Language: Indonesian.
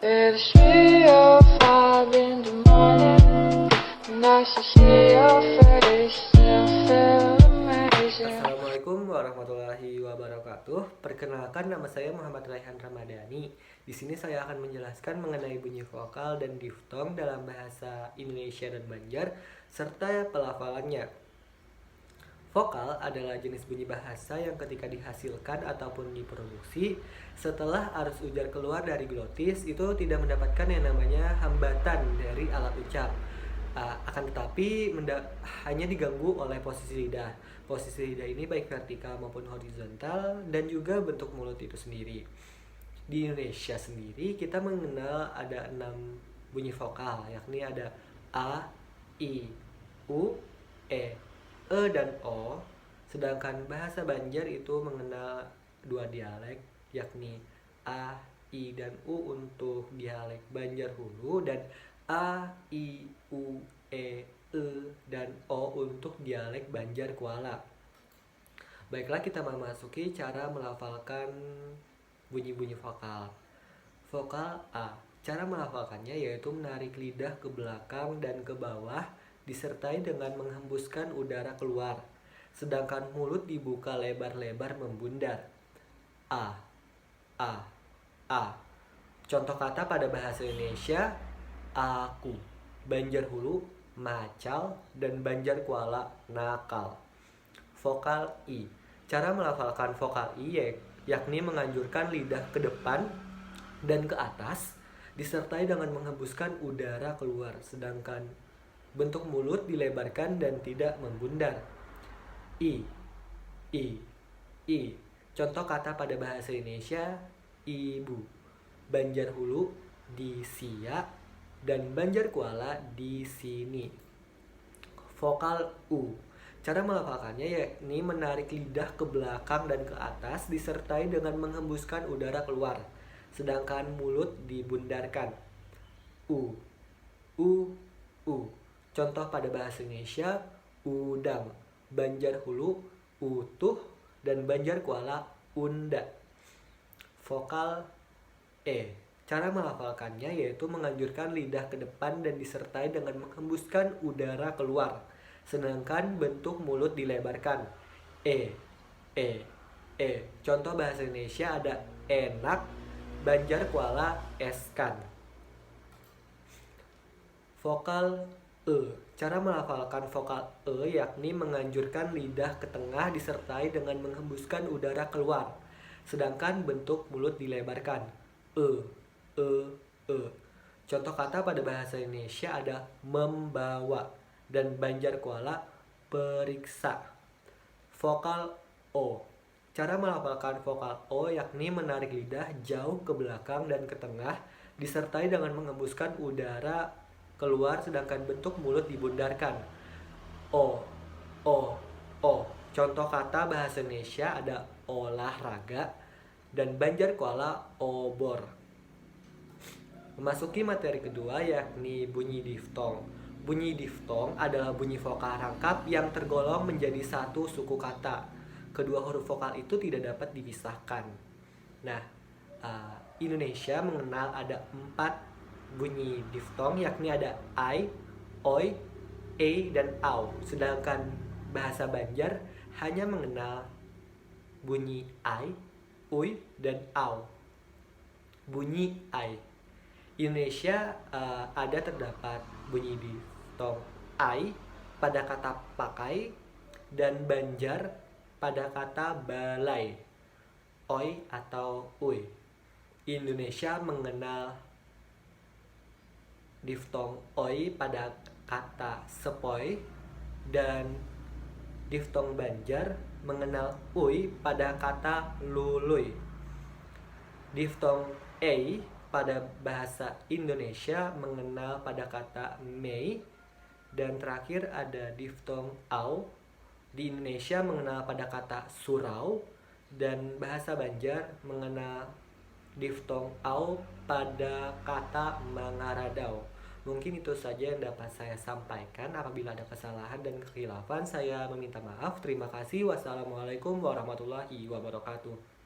It's 3:05 in the morning. Nice to see your face. Still feel amazing. Assalamualaikum warahmatullahi wabarakatuh. Perkenalkan, nama saya Muhammad Raihan Ramadhani. Di sini saya akan menjelaskan mengenai bunyi vokal dan diftong dalam bahasa Indonesia dan Banjar serta pelafalannya. Vokal adalah jenis bunyi bahasa yang ketika dihasilkan ataupun diproduksi setelah arus ujar keluar dari glotis itu tidak mendapatkan yang namanya hambatan dari alat ucap. Akan tetapi hanya diganggu oleh posisi lidah. Posisi lidah ini baik vertikal maupun horizontal dan juga bentuk mulut itu sendiri. Di Indonesia sendiri kita mengenal ada 6 bunyi vokal, yakni ada A, I, U, E dan O. Sedangkan bahasa Banjar itu mengenal 2 dialek, yakni A, I, dan U untuk dialek Banjar Hulu dan A, I, U, E, dan O untuk dialek Banjar Kuala. Baiklah, kita memasuki cara melafalkan bunyi-bunyi vokal. Vokal A. Cara melafalkannya yaitu menarik lidah ke belakang dan ke bawah disertai dengan menghembuskan udara keluar, sedangkan mulut dibuka lebar-lebar membundar. A, A, A. Contoh kata pada bahasa Indonesia: aku, Banjar Hulu, macal, dan Banjar Kuala, nakal. Vokal I. Cara melafalkan vokal I yakni menganjurkan lidah ke depan dan ke atas disertai dengan menghembuskan udara keluar, sedangkan bentuk mulut dilebarkan dan tidak membundar. I, I. Contoh kata pada bahasa Indonesia: ibu, Banjar Hulu, di sia, dan Banjar Kuala, di sini. Vokal U. Cara melafalkannya yakni menarik lidah ke belakang dan ke atas disertai dengan menghembuskan udara keluar, sedangkan mulut dibundarkan. U. Contoh pada bahasa Indonesia: udang, Banjar Hulu, utuh, dan Banjar Kuala, unda. Vokal E. Cara melafalkannya yaitu menganjurkan lidah ke depan dan disertai dengan menghembuskan udara keluar, sedangkan bentuk mulut dilebarkan. E. Contoh bahasa Indonesia ada enak, Banjar Kuala, eskan. Vokal E. Cara melafalkan vokal E yakni menganjurkan lidah ke tengah disertai dengan menghembuskan udara keluar, sedangkan bentuk mulut dilebarkan. E. Contoh kata pada bahasa Indonesia ada membawa dan Banjar Kuala, periksa. Vokal O. Cara melafalkan vokal O yakni menarik lidah jauh ke belakang dan ke tengah disertai dengan menghembuskan udara keluar, sedangkan bentuk mulut dibundarkan. O. Contoh kata bahasa Indonesia ada olahraga dan Banjar Kuala, obor. Memasuki materi kedua yakni bunyi diftong. Bunyi diftong adalah bunyi vokal rangkap yang tergolong menjadi satu suku kata. Kedua huruf vokal itu tidak dapat dipisahkan. Nah, Indonesia mengenal ada 4 bunyi diftong, yakni ada ai, oi, e, dan au. Sedangkan bahasa Banjar hanya mengenal bunyi ai, ui, dan au. Bunyi ai. Indonesia ada terdapat bunyi diftong ai pada kata pakai dan Banjar pada kata balai, oi atau ui. Indonesia mengenal diftong oi pada kata sepoi dan diftong Banjar mengenal ui pada kata lului. Diftong ei pada bahasa Indonesia mengenal pada kata mei, dan terakhir ada diftong au di Indonesia mengenal pada kata surau, dan bahasa Banjar mengenal diftong au pada kata mangaradau. Mungkin itu saja yang dapat saya sampaikan. Apabila ada kesalahan dan kekhilafan, saya meminta maaf. Terima kasih. Wassalamualaikum warahmatullahi wabarakatuh.